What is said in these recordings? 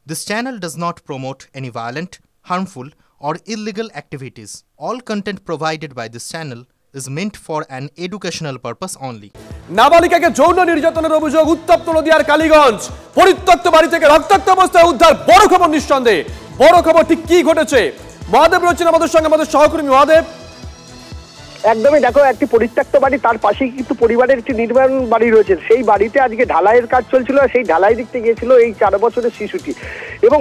This channel does not promote any violent, harmful, or illegal activities. All content provided by this channel is meant for an educational purpose only. নাবালিকাকে যৌন নির্যাতনের অভিযোগ উত্তপ্ত নদিয়ার কালীগঞ্জ। পরিত্যক্ত বাড়ি থেকে রক্তাক্ত অবস্থায় উদ্ধার, বড় খবর নিঃসন্দেহে। বড় খবর ঠিক কি ঘটেছে? মহাদেব রয়েছেন আমাদের সঙ্গে, আমাদের সহকর্মী মহাদেব। একদমই, দেখো একটি পরিত্যক্ত বাড়ি, তার পাশেই কিন্তু পরিবারের একটি নির্মাণ বাড়ি রয়েছে। সেই বাড়িতে আজকে ঢালাইয়ের কাজ চলছিল, সেই ঢালাই দেখতে গিয়েছিল এই 4 বছরের শিশুটি। এবং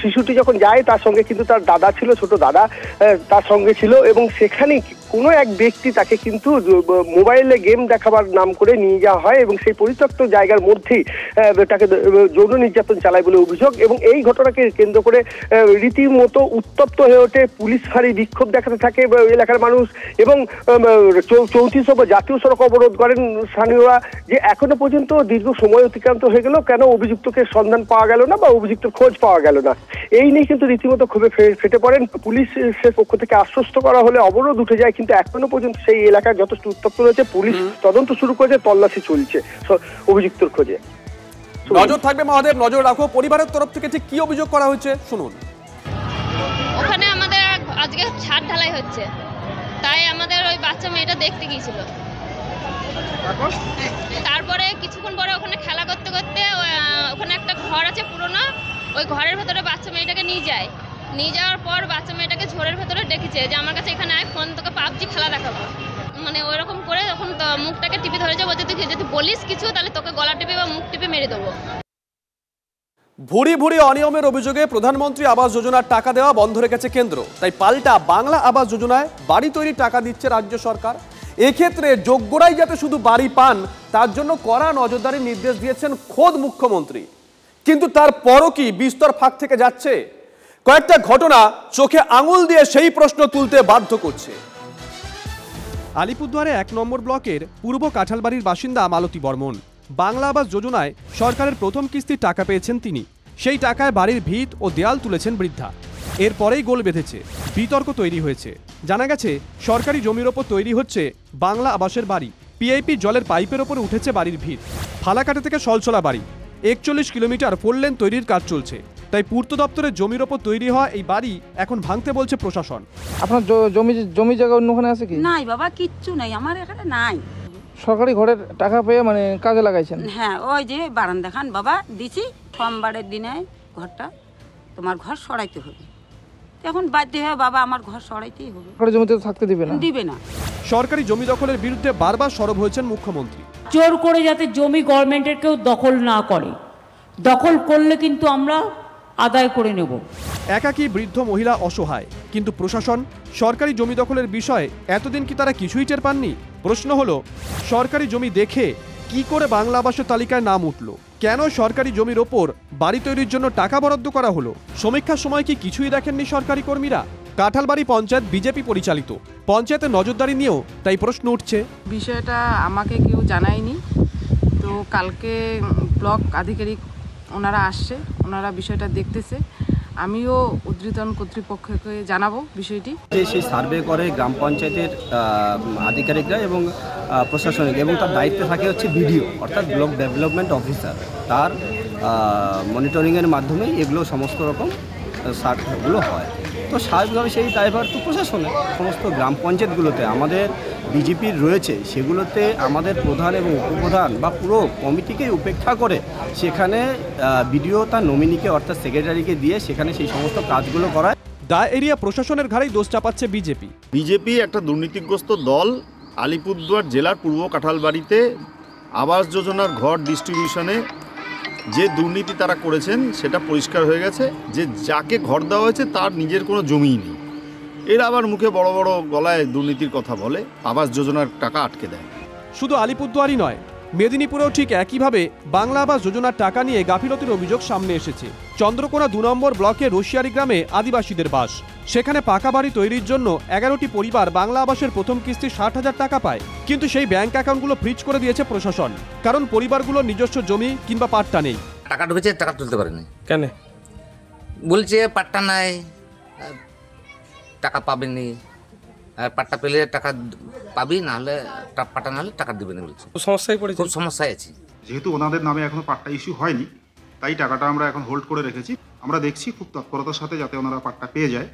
শিশুটি যখন যায়, তার সঙ্গে কিন্তু তার দাদা ছিল, ছোট দাদা তার সঙ্গে ছিল। এবং সেখানে কোনো এক ব্যক্তি তাকে কিন্তু মোবাইলে গেম দেখাবার নাম করে নিয়ে যাওয়া হয় এবং সেই পরিত্যক্ত জায়গার মধ্যেই তাকে যৌন নির্যাতন চালায় বলে অভিযোগ। এবং এই ঘটনাকে কেন্দ্র করে রীতিমতো উত্তপ্ত হয়ে ওঠে, পুলিশ ফাঁড়ি বিক্ষোভ দেখাতে থাকে এলাকার মানুষ। এবং 34 জাতীয় সড়ক অবরোধ করেন স্থানীয়রা, যে এখনো পর্যন্ত দীর্ঘ সময় অতিক্রান্ত হয়ে গেল, কেন অভিযুক্তকে সন্ধান পাওয়া গেল না বা অভিযুক্তের খোঁজ পাওয়া গেল না। এই নিয়ে কিন্তু রীতিমতো ক্ষোভে ফেটে পড়েন। পুলিশের পক্ষ থেকে আশ্বস্ত করা হলে অবরোধ উঠে যায়, কিন্তু এখনো পর্যন্ত সেই এলাকায় যথেষ্ট উত্তপ্ত রয়েছে। পুলিশ তদন্ত শুরু করেছে, তল্লাশি চলছে অভিযুক্তর খোঁজে। নজর থাকবে মহাদেব, নজর রাখো। পরিবারের তরফ থেকে ঠিক কি অভিযোগ করা হয়েছে শুনুন। ওখানে আমাদের আজকে ছাদ ঢালাই হচ্ছে, তাই আমাদের ওই বাচ্চা মেয়েটা দেখতে গিয়েছিল। তারপরে কিছুক্ষণ পরে ওখানে খেলা করতে করতে ওখানে একটা ঘর আছে পুরোনো, ওই ঘরের ভেতরে বাচ্চা মেয়েটাকে নিয়ে যায়। নিয়ে যাওয়ার পর বাচ্চা মেয়েটাকে ঝোরের ভেতরে ডেকেছে যে আমার কাছে এখানে আয়, ফোন তোকে পাবজি খেলা দেখাবো। মানে ওইরকম করে তখন মুখটাকে টিপে ধরেছে, বলছে তুই যদি বলিস কিছু তাহলে তোকে গলা টিপে বা মুখ টিপে মেরে দেবো। ভুরি ভুরি অনিয়মের অভিযোগে প্রধানমন্ত্রী আবাস যোজনার টাকা দেওয়া বন্ধ রেখেছে কেন্দ্র, তাই পাল্টা বাংলা আবাস যোজনায় বাড়ি তৈরির টাকা দিচ্ছে রাজ্য সরকার। এক্ষেত্রে যোগ্যরাই যাতে শুধু বাড়ি পান, তার জন্য কড়া নজরদারির নির্দেশ দিয়েছেন খোদ মুখ্যমন্ত্রী। কিন্তু তারপরও কি বিস্তর ফাঁক থেকে যাচ্ছে? কয়েকটা ঘটনা চোখে আঙুল দিয়ে সেই প্রশ্ন তুলতে বাধ্য করছে। আলিপুরদুয়ারে 1 নম্বর ব্লকের পূর্ব কাঁঠালবাড়ির বাসিন্দা মালতী বর্মন বাংলা আবাস যোজনায় সরকারের প্রথম কিস্তির টাকা পেয়েছেন তিনি। সেই টাকায় বাড়ির ভিত ও দেয়াল তুলেছেন বৃদ্ধা। এরপরেই গোল বেঁধেছে, বিতর্ক তৈরি হয়েছে। জানা গেছে সরকারি জমির ওপর তৈরি হচ্ছে বাংলা আবাসের বাড়ি। পিআইপি জলের পাইপের ওপরে উঠেছে বাড়ির ভিত। ফালাকাটা থেকে সলসলা বাড়ি, 41 কিলোমিটার 4 লেন তৈরির কাজ চলছে। তাই পূর্ত দপ্তরের জমির ওপর তৈরি হওয়া এই বাড়ি এখন ভাঙতে বলছে প্রশাসন। আপনার জমি জায়গা অন্যখানে আছে কি? নাই বাবা, কিচ্ছু নাই আমার এখানে, নাই। সরকারি ঘরের টাকা পেয়ে মানে কাজে লাগাইছেন? হ্যাঁ, ওই যে বারান্দা খান বাবা দিছি, সোমবারের দিনে ঘরটা তোমার ঘর সরাইতে হবে। এখন বাধ্য হয়ে বাবা আমার ঘর সরাইতেই হবে। সরকারি জমিতে থাকতে দিবে না? দিবে না। সরকারি জমি দখলের বিরুদ্ধে বারবার সরব হয়েছেন মুখ্যমন্ত্রী। জোর করে যাতে জমি গভর্নমেন্টের কেউ দখল না করে, দখল করলে কিন্তু আমরা আদায় করে নেব। একাকী বৃদ্ধ মহিলা অসহায়, কিন্তু প্রশাসন সরকারি জমি দখলের বিষয়ে এতদিন কি তারা কিছুই টের পাননি? প্রশ্ন হলো, সরকারি জমি দেখে কি করে বাংলা আবাসের তালিকায় নাম উঠল? কেন সরকারি জমির ওপর বাড়ি তৈরির জন্য টাকা বরাদ্দ করা হলো? সমীক্ষার সময় কি কিছুই দেখেননি সরকারি কর্মীরা? কাঁঠালবাড়ি পঞ্চায়েত বিজেপি পরিচালিত, পঞ্চায়েতের নজরদারি নিয়েও তাই প্রশ্ন উঠছে। বিষয়টা আমাকে কেউ জানায়নি, তো কালকে ব্লক আধিকারিক ওনারা আসছে, ওনারা বিষয়টা দেখতেছে। আমিও উদ্বোধন কর্তৃপক্ষকে জানাবো বিষয়টি। সেই সার্ভে করে গ্রাম পঞ্চায়েতের আধিকারিকরা এবং প্রশাসনিক, এবং তার দায়িত্বে থাকে হচ্ছে বিডিও অর্থাৎ ব্লক ডেভেলপমেন্ট অফিসার। তার মনিটরিংয়ের মাধ্যমে এগুলো সমস্ত রকম সার্ভেগুলো হয়। তো স্বাভাবিকভাবে সেই দায়ভার তো প্রশাসনের। সমস্ত গ্রাম পঞ্চায়েতগুলোতে আমাদের বিজেপির রয়েছে, সেগুলোতে আমাদের প্রধান এবং উপপ্রধান বা পুরো কমিটিকেই উপেক্ষা করে সেখানে বিডিও তার নমিনিকে অর্থাৎ সেক্রেটারিকে দিয়ে সেখানে সেই সমস্ত কাজগুলো করায়। দা এরিয়া প্রশাসনের ঘাড়েই দোষ চাপাচ্ছে বিজেপি। বিজেপি একটা দুর্নীতিগ্রস্ত দল। আলিপুরদুয়ার জেলার পূর্ব কাঁঠালবাড়িতে আবাস যোজনার ঘর ডিস্ট্রিবিউশনে যে দুর্নীতি তারা করেছেন সেটা পরিষ্কার হয়ে গেছে, যে যাকে ঘর দেওয়া হয়েছে তার নিজের কোনো জমিই নেই। এরা আবার মুখে বড় বড় গলায় দুর্নীতির কথা বলে, আবাস যোজনার টাকা আটকে দেয়। শুধু আলিপুরদুয়ারই নয়, মেদিনীপুরেও ঠিক একইভাবে বাংলা আবাস যোজনার টাকা নিয়ে গাফিলতির অভিযোগ সামনে এসেছে। চন্দ্রকোনা 2 নম্বর ব্লকে রশিয়ারি গ্রামে আদিবাসীদের বাস। সেখানে পাকা বাড়ি তৈরির জন্য 11টি পরিবার বাংলা আবাসের প্রথম কিস্তি 60,000 টাকা পায়। কিন্তু সেই ব্যাংক অ্যাকাউন্টগুলো ফ্রিজ করে দিয়েছে প্রশাসন, কারণ পরিবারগুলোর নিজস্ব জমি কিংবা পাট্টা নেই। টাকা ঢুকেছে, টাকা তুলতে পারেনি। কেন? বলছে পাট্টা নাই, টাকা পাবেনি, পাট্টা পেলে টাকা পাবি, না হলে পাট্টা না হলে টাকা দিবে না বলছে। সমস্যায় পড়েছে, খুব সমস্যায় আছি। যেহেতু ওনাদের নামে এখনো পাট্টা ইস্যু হয়নি, তাই টাকাটা আমরা এখন হোল্ড করে রেখেছি। আমরা দেখছি খুব তৎপরতার সাথে যাতে ওনারা পাট্টা পেয়ে যায়।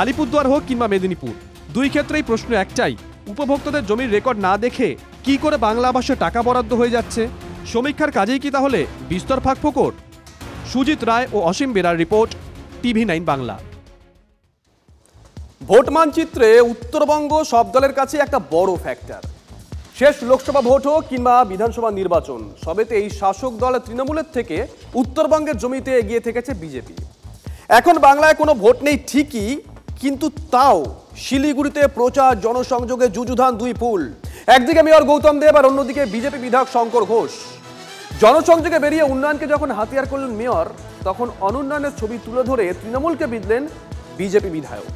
আলিপুরদুয়ার হোক কিংবা মেদিনীপুর, দুই ক্ষেত্রেই প্রশ্ন একটাই, উপভোক্তাদের জমির রেকর্ড না দেখে কি করে বাংলা আবাসে টাকা বরাদ্দ হয়ে যাচ্ছে? সমীক্ষার কাজেই কি তাহলে বিস্তর ফাঁকফোকর? সুজিত রায় ও অসীম বেরার রিপোর্ট, TV9 বাংলা। ভোট মানচিত্রে উত্তরবঙ্গ সব দলের কাছে একটা বড় ফ্যাক্টর। শেষ লোকসভা ভোট হোক কিংবা বিধানসভা নির্বাচন, সবেতেই শাসক দল তৃণমূলের থেকে উত্তরবঙ্গের জমিতে এগিয়ে থেকেছে বিজেপি। এখন বাংলায় কোনো ভোট নেই ঠিকই, কিন্তু তাও শিলিগুড়িতে প্রচার জনসংযোগে যুযুধান দুই পুল। একদিকে মেয়র গৌতম দেব আর অন্যদিকে বিজেপি বিধায়ক শঙ্কর ঘোষ। জনসংযোগে বেরিয়ে উন্নয়নকে যখন হাতিয়ার করলেন মেয়র, তখন অনুন্নয়নের ছবি তুলে ধরে তৃণমূলকে বিঁধলেন বিজেপি বিধায়ক।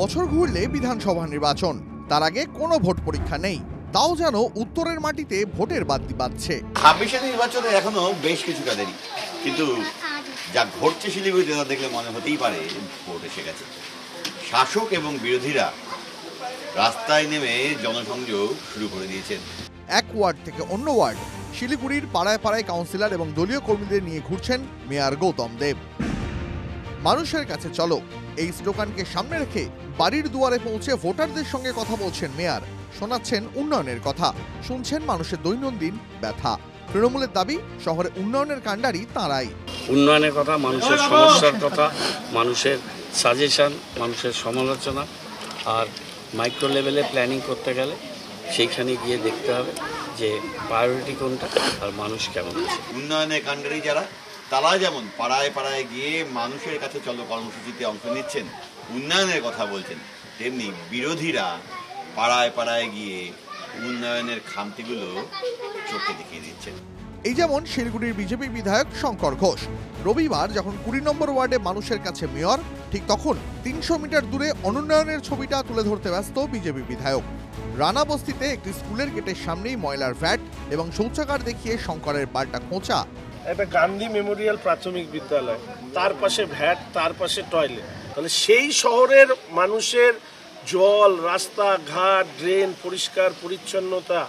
বছর ঘুরলে বিধানসভা নির্বাচন, তার আগে কোনো ভোট পরীক্ষা নেই, তাও যেন উত্তরের মাটিতে ভোটের বাদ্যি বাজছে। 26 নির্বাচনে এখনো বেশ কিছুটা দেরি, কিন্তু যা ঘটছে শিলিগুড়িতে তা দেখলে মনে হতেই পারে ভোট এসে গেছে। শাসক এবং বিরোধীরা রাস্তায় নেমে জনসংযোগ শুরু করে দিয়েছেন। এক ওয়ার্ড থেকে অন্য ওয়ার্ড, শিলিগুড়ির পাড়ায় পাড়ায় কাউন্সিলর এবং দলীয় কর্মীদের নিয়ে ঘুরছেন মেয়র গৌতম দেব। মানুষের কাছে চলো, এই স্লোগানকে সামনে রেখে বাড়ির দুয়ারে পৌঁছে ভোটারদের সঙ্গে কথা বলছেন মেয়র, শোনাচ্ছেন উন্নয়নের কথা, শুনছেন মানুষের দৈনন্দিন ব্যথা। তৃণমূলের দাবি, শহরে উন্নয়নের কাণ্ডারি তাঁরাই। উন্নয়নের কথা, মানুষের সমস্যার কথা, মানুষের সাজেশন, মানুষের সমালোচনা, আর মাইক্রো লেভেলে প্ল্যানিং করতে গেলে সেইখানে গিয়ে দেখতে হবে যে প্রায়োরিটি কোনটা আর মানুষ কেমন আছে। উন্নয়নের কাণ্ডারি যারা, তারা যেমন পাড়ায় পাড়ায় গিয়ে মানুষের কাছে চলো কর্মসূচিতে অংশ নিচ্ছেন, উন্নয়নের কথা বলছেন, তেমনি বিরোধীরা পাড়ায় পাড়ায় গিয়ে উন্নয়নের খামতিগুলো চোখে দেখিয়ে দিচ্ছেন। এই যেমন শিলিগুড়ির বিজেপি বিধায়ক শঙ্কর ঘোষ। রবিবার যখন 20 নম্বর ওয়ার্ডে মানুষের কাছে মেয়র, ঠিক তখন 300 মিটার দূরে অনুন্নয়নের ছবিটা তুলে ধরতে ব্যস্ত বিজেপি বিধায়ক। রানা বস্তিতে একটি স্কুলের গেটের সামনেই ময়লার ভ্যাট এবং শৌচাগার দেখিয়ে শঙ্করের পাল্টা খোঁচা। একটা গান্ধী মেমোরিয়াল প্রাথমিক বিদ্যালয়, তার পাশে ভ্যাট, তার পাশে টয়লেট, তাহলে সেই শহরের মানুষের জল, রাস্তাঘাট, ড্রেন, পরিষ্কার পরিচ্ছন্নতা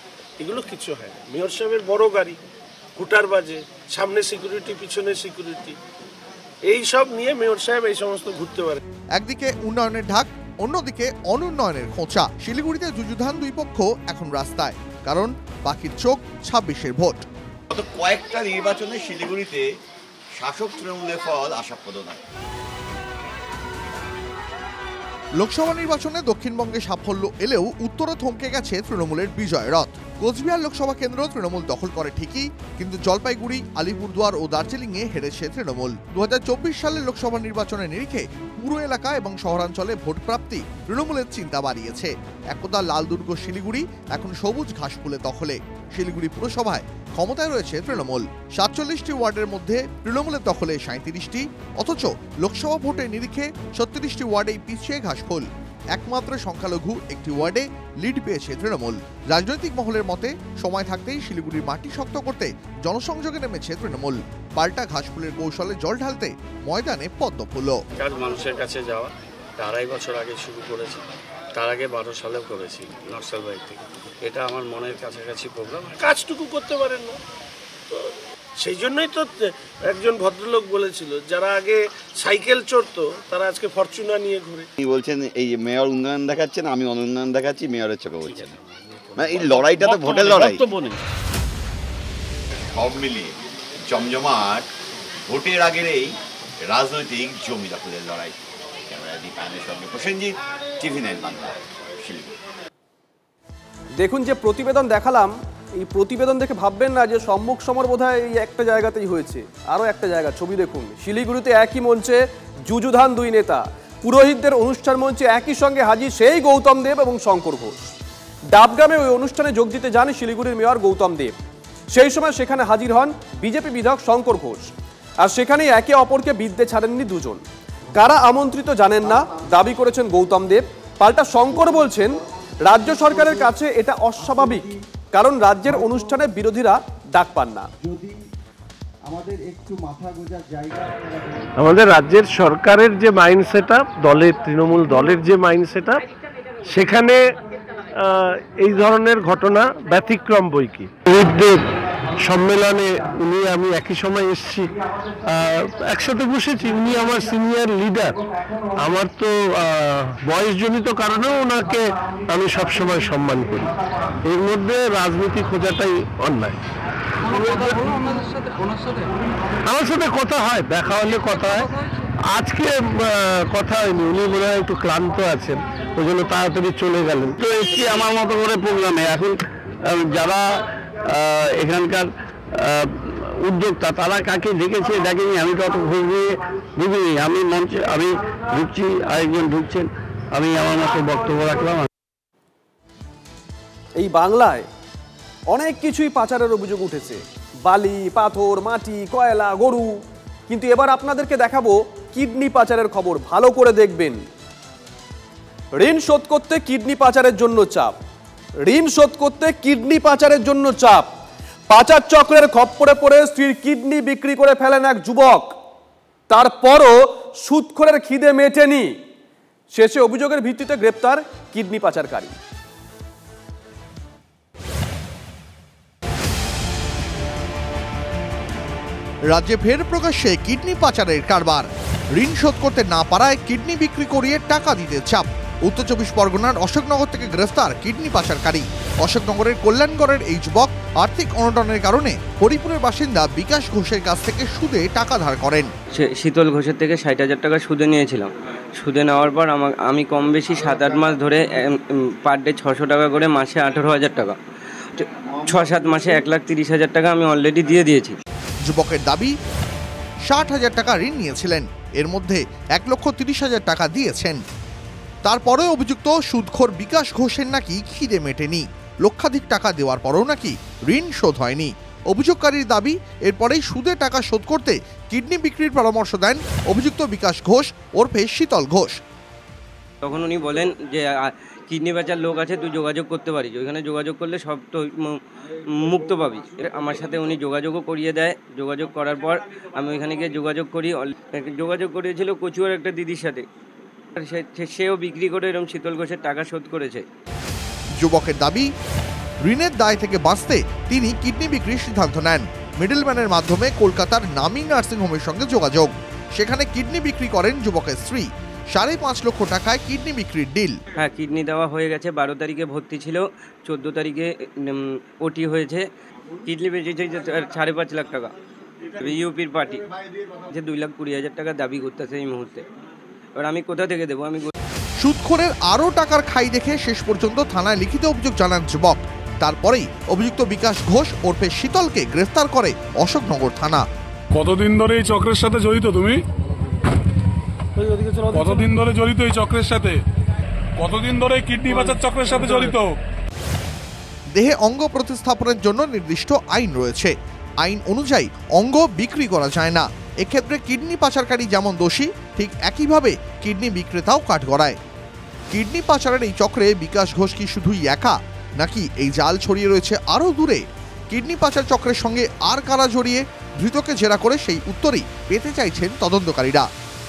এগুলো কিছু হয় না। মেয়র সাহেবের বড় গাড়ি, কুটার বাজে, সামনে সিকিউরিটি, পিছনে সিকিউরিটি, এই সব নিয়ে মেয়র সাহেব এই সমস্ত ঘুরতে পারে। একদিকে উন্নয়নের ঢাক, অন্যদিকে অনুন্নয়নের খোঁচা। শিলিগুড়িতে যুযুধান দুই পক্ষ এখন রাস্তায়, কারণ বাকির চোখ 26-এর ভোট। গত কয়েকটা নির্বাচনে শিলিগুড়িতে শাসক তৃণমূলের ফল আশাপ্রদ নয়। লোকসভা নির্বাচনে দক্ষিণবঙ্গে সাফল্য এলেও উত্তরে থমকে গেছে তৃণমূলের বিজয় রথ। কোচবিহার লোকসভা কেন্দ্র তৃণমূল দখল করে ঠিকই, কিন্তু জলপাইগুড়ি, আলিপুরদুয়ার ও দার্জিলিংয়ে হেরেছে তৃণমূল। 2024 সালের লোকসভা নির্বাচনের নিরিখে পুরো এলাকা এবং শহরাঞ্চলে ভোট প্রাপ্তি তৃণমূলের চিন্তা বাড়িয়েছে। একদা লাল দুর্গ শিলিগুড়ি এখন সবুজ ঘাসফুলে দখলে। শিলিগুড়ি পুরসভায় ক্ষমতায় রয়েছে তৃণমূল। 47টি ওয়ার্ডের মধ্যে তৃণমূলের দখলে 37টি, অথচ লোকসভা ভোটের নিরিখে 36টি ওয়ার্ডেই পিছিয়ে ঘাসফুল। একমাত্র সংখ্যালঘু একটি ওয়ার্ডে লিড পেয়েছে তৃণমূল। রাজনৈতিক মহলের মতে সময় থাকতেই শিলিগুড়ির মাটি শক্ত করতে জনসংযোগে নেমেছে তৃণমূল। পাল্টা ঘাসফুলের কৌশলে জল ঢালতে ময়দানে পদ্ম ফুল। কাজ মানুষের কাছে যাওয়া 2.5 বছর আগে শুরু করেছি, তার আগে 12 সালেও করেছি নকশালবাড়ি থেকে। এটা আমার মনের কাছাকাছি প্রোগ্রাম। কাজটুকু করতে পারেন না, তো সেই জন্যই তো একজন ভদ্রলোক বলেছিল যারা আগে সাইকেল চড়তো তারা আজকে ফরচুনার নিয়ে ঘুরে। তিনি বলছেন এই যে মেয়র উন্নয়ন দেখাচ্ছেন, আমি অনুন্নয়ন দেখাচ্ছি, মেয়রের চোখে বলছেন। মানে এই লড়াইটা তো ভোটের লড়াই। সব মিলিয়ে জমজমাট ভোটের আগের এই রাজনৈতিক জমি দখলের লড়াই। ক্যামেরা দীপায়নের সঙ্গে প্রসেনজিৎ, TV9 বাংলা, শিলিগুড়ি। দেখুন যে প্রতিবেদন দেখালাম, এই প্রতিবেদন দেখে ভাববেন না যে সম্মুখ সমর বোধহয় এই একটা জায়গাতেই হয়েছে। আরও একটা জায়গা, ছবি দেখুন। শিলিগুড়িতে একই মঞ্চে যুযুধান দুই নেতা। পুরোহিতদের অনুষ্ঠান মঞ্চে একই সঙ্গে হাজির সেই গৌতম দেব এবং শঙ্কর ঘোষ। ডাবগ্রামে ওই অনুষ্ঠানে যোগ দিতে যান শিলিগুড়ির মেয়র গৌতম দেব। সেই সময় সেখানে হাজির হন বিজেপি বিধায়ক শঙ্কর ঘোষ। আর সেখানেই একে অপরকে বিদ্যে ছাড়েননি দুজন। কারা আমন্ত্রিত জানেন না, দাবি করেছেন গৌতম দেব। পাল্টা শঙ্কর বলছেন রাজ্য সরকারের কাছে এটা অস্বাভাবিক, কারণ রাজ্যের অনুষ্ঠানে বিরোধীরা ডাক পান না। আমাদের রাজ্যের সরকারের যে মাইন্ড সেট আপ, দলের তৃণমূল দলের যে মাইন্ড সেট আপ, সেখানে এই ধরনের ঘটনা ব্যতিক্রম বই কি। পুরোহিতদের সম্মেলনে উনি আমি একই সময় এসেছি, একসাথে বসেছি। উনি আমার সিনিয়র লিডার, আমার তো বয়সজনিত কারণেও ওনাকে আমি সবসময় সম্মান করি। এর মধ্যে রাজনীতি খোঁজাটাই অন্যায়। আমার সাথে কথা হয়, দেখা হলে কথা হয়। আজকে কথা হয়নি, উনি মনে হয় একটু ক্লান্ত আছেন, ওই জন্য তাড়াতাড়ি চলে গেলেন। তো এসছি আমার মতো করে প্রোগ্রামে। এখন যারা এখানকার উদ্যোক্তা তারা কাকে দেখেছে দেখেনি আমি তো অত বুঝিনি। আমি মঞ্চে আমি ঢুকছি, আরেকজন ঢুকছেন, আমি আমার মতো বক্তব্য রাখলাম। এই বাংলায় অনেক কিছুই পাচারের অভিযোগ উঠেছে, বালি, পাথর, মাটি, কয়লা, গরু। কিন্তু এবার আপনাদেরকে দেখাবো কিডনি পাচারের খবর। ভালো করে দেখবেন। ঋণ শোধ করতে কিডনি পাচারের জন্য চাপ, ঋণ শোধ করতে কিডনি পাচারের জন্য চাপ। পাচার চক্রের খপ্পরে পড়ে স্ত্রীর কিডনি বিক্রি করে ফেলেন এক যুবক। তারপরও সুদখোরের খিদে মেটেনি, শেষে অভিযোগের ভিত্তিতে গ্রেপ্তার কিডনি পাচারকারী। রাজ্যে ফের প্রকাশ্যে কিডনি পাচারের কারবার। ঋণ শোধ করতে না পারায় কিডনি বিক্রি করিয়ে টাকা দিতে চাপ। উত্তর 24 পরগনার অশোকনগর থেকে গ্রেফতার কিডনি পাচারকারী। অশোকনগরের কল্যাণগড়ের এই যুবক আর্থিক অনটনের কারণে হরিপুরের বাসিন্দা বিকাশ ঘোষের কাছ থেকে সুদে টাকা ধার করেন। শীতল ঘোষের থেকে 60,000 টাকা সুদে নিয়েছিলাম। সুদে নেওয়ার পর আমি কম বেশি 7-8 মাস ধরে পার ডে 600 টাকা করে, মাসে 18,000 টাকা, 6-7 মাসে 1,30,000 টাকা আমি অলরেডি দিয়ে দিয়েছি। যুবকের দাবি 60,000 টাকা ঋণ নিয়েছিলেন, এর মধ্যে 1,30,000 টাকা দিয়েছেন। তারপরে অভিযুক্ত সুদখোর বিকাশ ঘোষের নাকি খিদে মেটেনি, লক্ষাধিক টাকা দেওয়ার পরেও নাকি ঋণ শোধ হয়নি। অভিযোগকারীর দাবি এরপরেই সুদে টাকা শোধ করতে কিডনি বিক্রির পরামর্শ দেন অভিযুক্ত বিকাশ ঘোষ ওরফে শীতল ঘোষ। তখন উনি বলেন যে কিডনি বেচার লোক আছে, তুই যোগাযোগ করতে পারিস, ওইখানে যোগাযোগ করলে সব তো মুক্ত পাবি। আমার সাথে উনি যোগাযোগও করিয়ে দেয়। যোগাযোগ করার পর আমি ওইখানে গিয়ে যোগাযোগ করিয়েছিল কচুয়ার একটা দিদির সাথে, সেও বিক্রি করে এরকম শীতল ঘোষের টাকা শোধ করেছে। যুবকের দাবি ঋণের দায় থেকে বাঁচতে তিনি কিডনি বিক্রির সিদ্ধান্ত নেন। মিডলম্যানের মাধ্যমে কলকাতার নামী নার্সিংহোমের সঙ্গে যোগাযোগ, সেখানে কিডনি বিক্রি করেন যুবকের স্ত্রী। 5.5 লক্ষ টাকায় কিডনি বিক্রির ডিল। হ্যাঁ, কিডনি দেওয়া হয়ে গেছে। 12 তারিখে ভর্তি ছিল, 14 তারিখে ওটি হয়েছে। কিডনি বেঁচেছে 5.5 লাখ টাকা। ইউপির পার্টি যে 2,20,000 টাকা দাবি করতেছে এই মুহূর্তে। এবার আমি কোথা থেকে দেবো? আমি সুদখোরের আরও টাকার খাই দেখে শেষ পর্যন্ত থানায় লিখিত অভিযোগ জানান যুবক। তারপরেই অভিযুক্ত বিকাশ ঘোষ ওরফে শীতলকে গ্রেফতার করে অশোকনগর থানা। কতদিন ধরে এই চক্রের সাথে জড়িত তুমি? কতদিন ধরে জড়িত এই চক্রের সাথে? কতদিন ধরে কিডনি পাচার চক্রের সাথে জড়িত? দেহে অঙ্গ প্রতিস্থাপনের জন্য নির্দিষ্ট আইন রয়েছে। আইন অনুযায়ী অঙ্গ বিক্রি করা যায় না। এক্ষেত্রে কিডনি পাচারকারী যেমন দোষী, ঠিক একইভাবে কিডনি বিক্রেতাও কাঠগড়ায়। কিডনি পাচারের এই চক্রে বিকাশ ঘোষ কি শুধুই একা, নাকি এই জাল ছড়িয়ে রয়েছে আরও দূরে? কিডনি পাচার চক্রের সঙ্গে আর কারা জড়িয়ে? ধৃতকে জেরা করে সেই উত্তরই পেতে চাইছেন তদন্তকারীরা।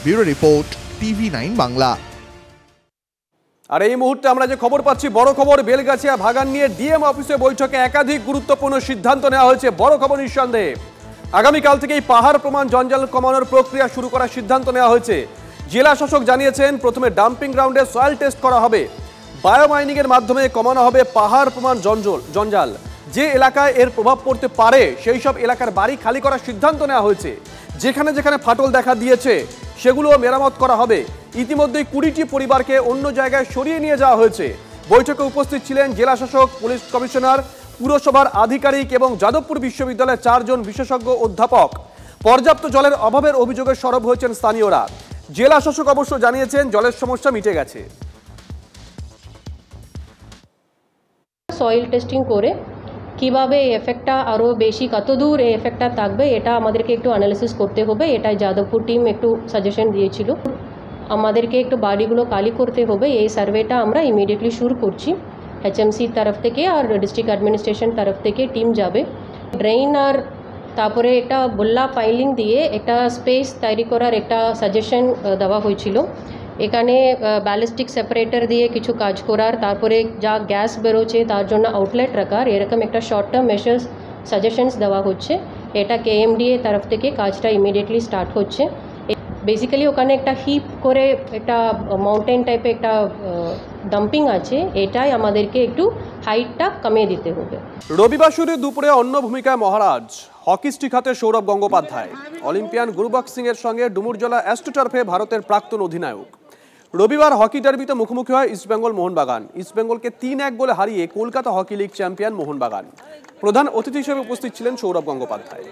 Bureau report, TV9 Bangla. আর এই মুহূর্তে আমরা যে খবর পাচ্ছি, বড় খবর, বেলগাছিয়া ভাগান নিয়ে ডিএম অফিসে বৈঠকে একাধিক গুরুত্বপূর্ণ সিদ্ধান্ত নেওয়া হয়েছে। বড় খবর নিঃসন্দেহে, আগামীকাল থেকেই পাহাড় প্রমাণ জঞ্জাল কমানোর প্রক্রিয়া শুরু করার সিদ্ধান্ত নেওয়া হয়েছে। জেলা শাসক জানিয়েছেন প্রথমে ডাম্পিং গ্রাউন্ডে সয়েল টেস্ট করা হবে, বায়োমাইনিং এর মাধ্যমে কমানো হবে পাহাড় প্রমাণ জঞ্জাল। যে এলাকায় এর প্রভাব পড়তে পারে সেই সব এলাকার বাড়ি খালি করার সিদ্ধান্ত নেওয়া হয়েছে। যেখানে যেখানে ফাটল দেখা দিয়েছে সেগুলো মেরামত করা হবে। ইতিমধ্যেই 20টি পরিবারকে অন্য জায়গায় সরিয়ে নিয়ে যাওয়া হয়েছে। বৈঠকে উপস্থিত ছিলেন জেলা শাসক, পুলিশ কমিশনার, পুরসভার আধিকারিক এবং যাদবপুর বিশ্ববিদ্যালয়ের 4 জন বিশেষজ্ঞ অধ্যাপক। পর্যাপ্ত জলের অভাবের অভিযোগে সরব হয়েছেন স্থানীয়রা। জেলা শাসক অবশ্য জানিয়েছেন জলের সমস্যা মিটে গেছে। সয়েল টেস্টিং করে কিভাবে এই এফেক্টটা আরও বেশি, কতদূর এই এফেক্টটা থাকবে এটা আমাদেরকে একটু অ্যানালিসিস করতে হবে। এটা যাদবপুর টিম একটু সাজেশন দিয়েছিল, আমাদেরকে একটু বাড়িগুলো খালি করতে হবে। এই সার্ভেটা আমরা ইমিডিয়েটলি শুরু করছি। HMC তরফ থেকে আর ডিস্ট্রিক্ট অ্যাডমিনিস্ট্রেশন তরফ থেকে টিম যাবে। ড্রেন আর তারপরে একটা বোল্লা পাইলিং দিয়ে একটা স্পেস তৈরি করার একটা সাজেশন দেওয়া হয়েছিল। এখানে ব্যালিস্টিক সেপারেটর দিয়ে কিছু কাজ করার, তারপরে যা গ্যাস বেরোচ্ছে তার জন্য আউটলেট রাখার, এরকম একটা শর্ট টার্ম মেজার্স সাজেশনস দেওয়া হচ্ছে। এটা কেএমডিএ তরফ থেকে কাজটা ইমিডিয়েটলি স্টার্ট হচ্ছে। বেসিক্যালি ওখানে একটা হিপ করে একটা মাউন্টেন টাইপে একটা ডাম্পিং আছে, এটাই আমাদেরকে একটু হাইটটা কমিয়ে দিতে হবে। রবিবাসরে দুপুরে অন্য ভূমিকায় মহারাজ হকি স্টিক হাতে সৌরভ গঙ্গোপাধ্যায়। অলিম্পিয়ান গুরুবক্স সিং এর সঙ্গে ডুমুরজলা অ্যাস্ট্রোটার্ফে ভারতের প্রাক্তন অধিনায়ক। রবিবার হকি ডার্বিতে মুখোমুখি হয় ইস্টবেঙ্গল মোহনবাগান। ইস্টবেঙ্গলকে 3-1 গোলে হারিয়ে Kolkata hockey league champion Mohun Bagan. প্রধান অতিথি হিসেবে উপস্থিত ছিলেন সৌরভ গঙ্গোপাধ্যায়।